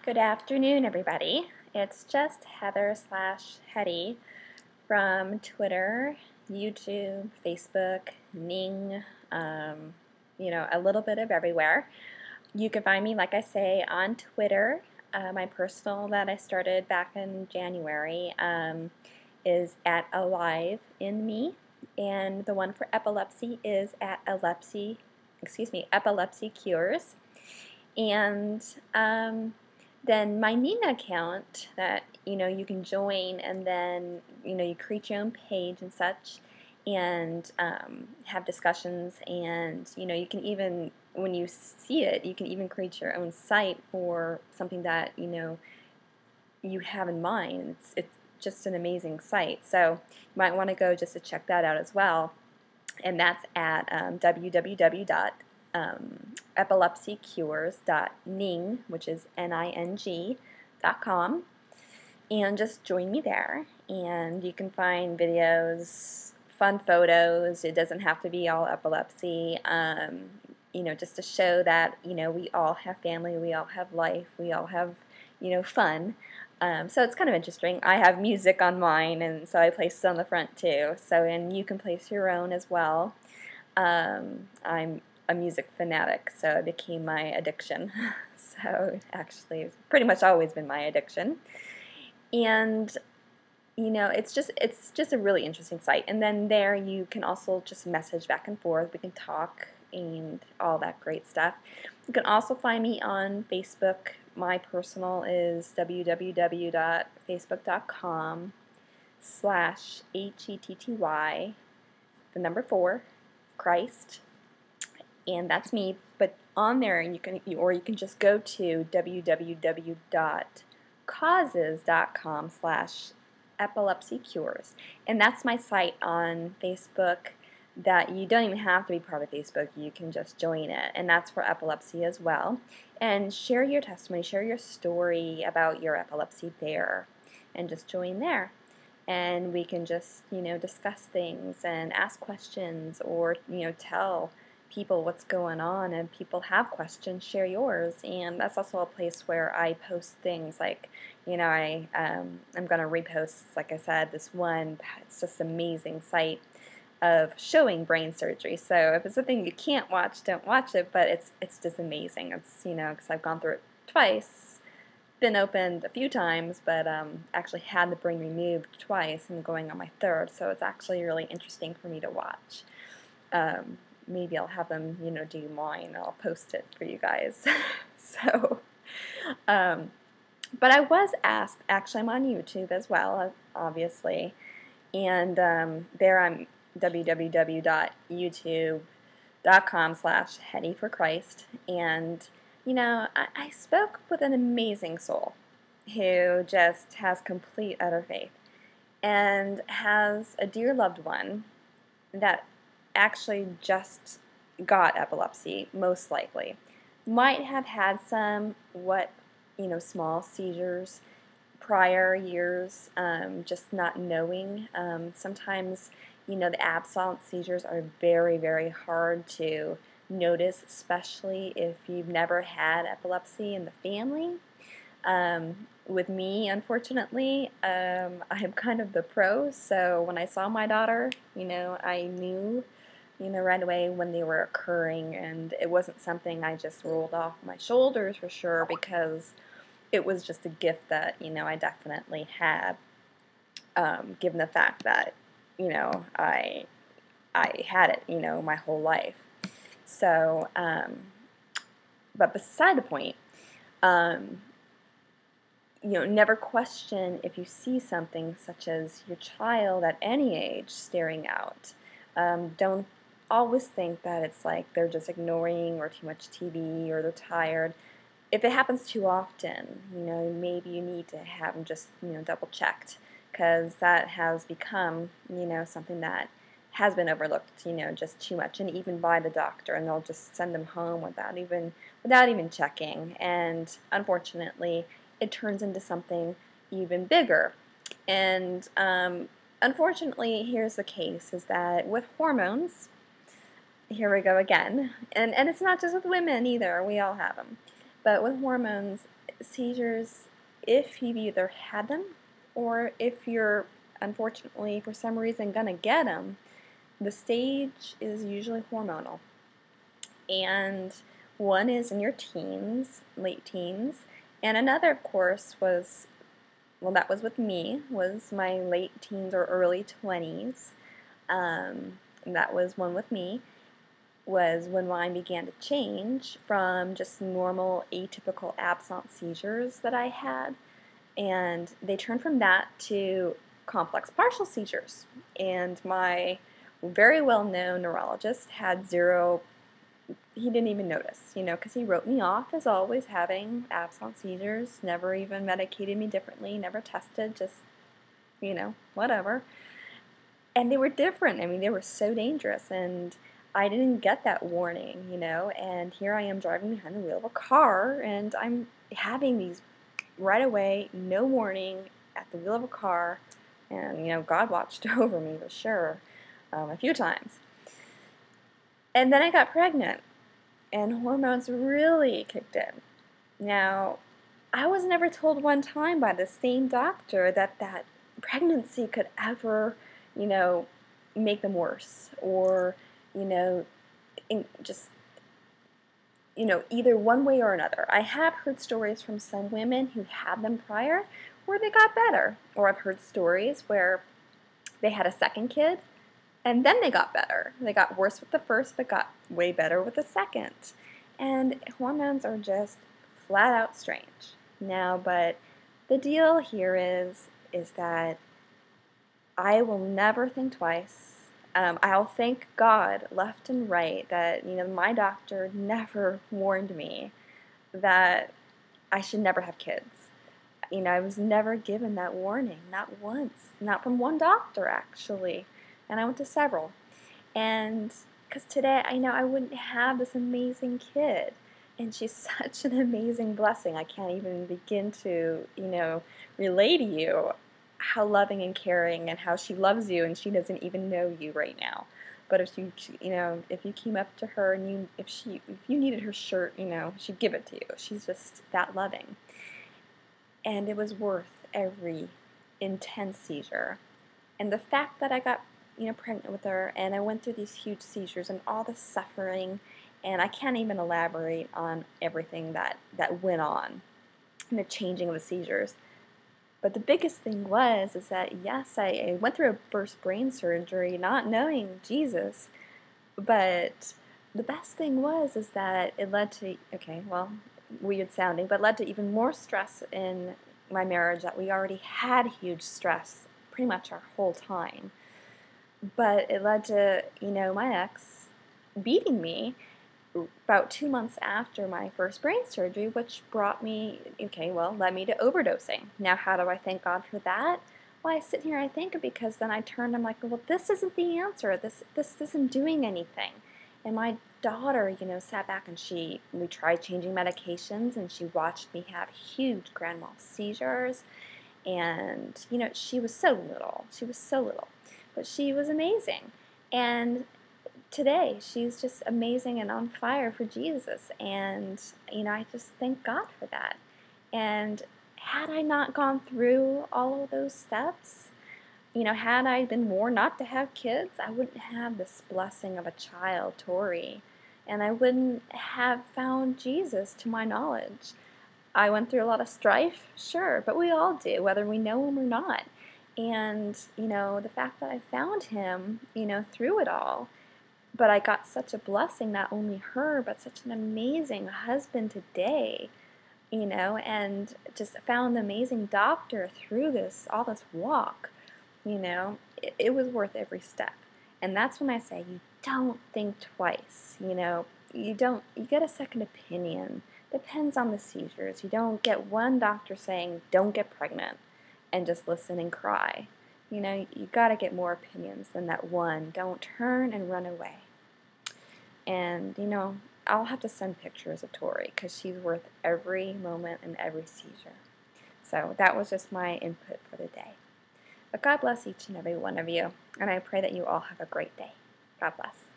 Good afternoon, everybody. It's just Heather/Hetty from Twitter, YouTube, Facebook, Ning, a little bit of everywhere. You can find me, like I say, on Twitter. My personal that I started back in January is at Alive in Me, and the one for epilepsy is at Epilepsy Cures. And then my Nina account that you can join, and then you create your own page and such, and have discussions, and you can even, when you see it, you can even create your own site for something that you have in mind. It's just an amazing site, so you might want to go just to check that out as well, and that's at www.epilepsycures.ning, which is NING.com, and just join me there. And you can find videos, fun photos. It doesn't have to be all epilepsy, just to show that we all have family, we all have life, we all have fun. So it's kind of interesting. I have music on mine, and so I placed it on the front too. And you can place your own as well. I'm a music fanatic, so it became my addiction. So actually, it's pretty much always been my addiction. And it's just a really interesting site. And then there you can also just message back and forth. We can talk and all that great stuff. You can also find me on Facebook. My personal is www.facebook.com/HETTY, the number 4, Christ, and that's me. But on there, you can just go to www.causes.com/epilepsycures, and that's my site on Facebook. That you don't even have to be part of Facebook, you can just join it, and that's for epilepsy as well. And share your testimony, share your story about your epilepsy there, and just join there. And we can just discuss things and ask questions, or tell people what's going on, and people have questions, share yours. And that's also a place where I post things like I'm going to repost, like I said, this one. It's just an amazing site of showing brain surgery. So if it's a thing you can't watch, don't watch it, but it's just amazing. It's because I've gone through it twice, been opened a few times, but actually had the brain removed twice and going on my third, so it's actually really interesting for me to watch. Maybe I'll have them do mine. I'll post it for you guys. So but I was asked, actually I'm on YouTube as well, obviously, and there I'm www.youtube.com/Hetty for Christ, and I spoke with an amazing soul who just has complete utter faith and has a dear loved one that actually just got epilepsy, most likely. Might have had some small seizures prior years, just not knowing. Sometimes the absent seizures are very, very hard to notice, especially if you've never had epilepsy in the family. With me, unfortunately, I'm kind of the pro, so when I saw my daughter, I knew, right away when they were occurring, and it wasn't something I just rolled off my shoulders for sure, because it was just a gift that, I definitely had, given the fact that, I had it, my whole life. So, but beside the point, never question if you see something such as your child at any age staring out. Don't always think that it's like they're just ignoring, or too much TV, or they're tired. If it happens too often, maybe you need to have them just, double checked, because that has become, something that has been overlooked, just too much, and even by the doctor, and they'll just send them home without even checking, and unfortunately, it turns into something even bigger. And unfortunately, here's the case, is that with hormones, here we go again, and it's not just with women either, we all have them. But with hormones, seizures, if you've either had them or if you're unfortunately for some reason gonna get them, the stage is usually hormonal. And one is in your teens, late teens, and another, of course, was, well, that was with me, was my late teens or early 20s. That was one with me, was when mine began to change from just normal atypical absence seizures that I had, and they turned from that to complex partial seizures. And my very well-known neurologist had zero, he didn't even notice, because he wrote me off as always having absence seizures, never even medicated me differently, never tested, just, whatever. And they were different. I mean, they were so dangerous, and I didn't get that warning, and here I am driving behind the wheel of a car, and I'm having these right away, no warning, at the wheel of a car, and, God watched over me for sure, a few times. And then I got pregnant, and hormones really kicked in. Now, I was never told one time by the same doctor that pregnancy could ever, make them worse, or, just, either one way or another. I have heard stories from some women who had them prior where they got better, or I've heard stories where they had a second kid and then they got better. They got worse with the first but got way better with the second. And hormones are just flat out strange. Now, but the deal here is that I will never think twice. I'll thank God left and right that, my doctor never warned me that I should never have kids. I was never given that warning, not once, not from one doctor actually, and I went to several. And because today I know I wouldn't have this amazing kid, and she's such an amazing blessing. I can't even begin to, relay to you how loving and caring and how she loves you, and she doesn't even know you right now. But if you came up to her and if you needed her shirt, she'd give it to you. She's just that loving. And it was worth every intense seizure. And the fact that I got, pregnant with her, and I went through these huge seizures and all the suffering, and I can't even elaborate on everything that went on, and the changing of the seizures. But the biggest thing is that, yes, I went through a first brain surgery not knowing Jesus, but the best thing is that it led to, weird sounding, but led to even more stress in my marriage, that we already had huge stress pretty much our whole time. But it led to, my ex beating me about 2 months after my first brain surgery, which led me to overdosing. Now, how do I thank God for that? Well, I sit here, I think, because then I turned, I'm like, well, this isn't the answer. This isn't doing anything. And my daughter, sat back and we tried changing medications, and she watched me have huge grand mal seizures. And, she was so little. But she was amazing. And today, she's just amazing and on fire for Jesus. And, I just thank God for that. And had I not gone through all of those steps, had I been warned not to have kids, I wouldn't have this blessing of a child, Tori. And I wouldn't have found Jesus to my knowledge. I went through a lot of strife, sure, but we all do, whether we know him or not. And, the fact that I found him, through it all, but I got such a blessing, not only her, but such an amazing husband today, and just found an amazing doctor through all this walk, it was worth every step. And that's when I say you don't think twice, you get a second opinion. Depends on the seizures. You don't get one doctor saying, don't get pregnant, and just listen and cry. You got to get more opinions than that one. Don't turn and run away. And, I'll have to send pictures of Tori, because she's worth every moment and every seizure. So that was just my input for the day. But God bless each and every one of you, and I pray that you all have a great day. God bless.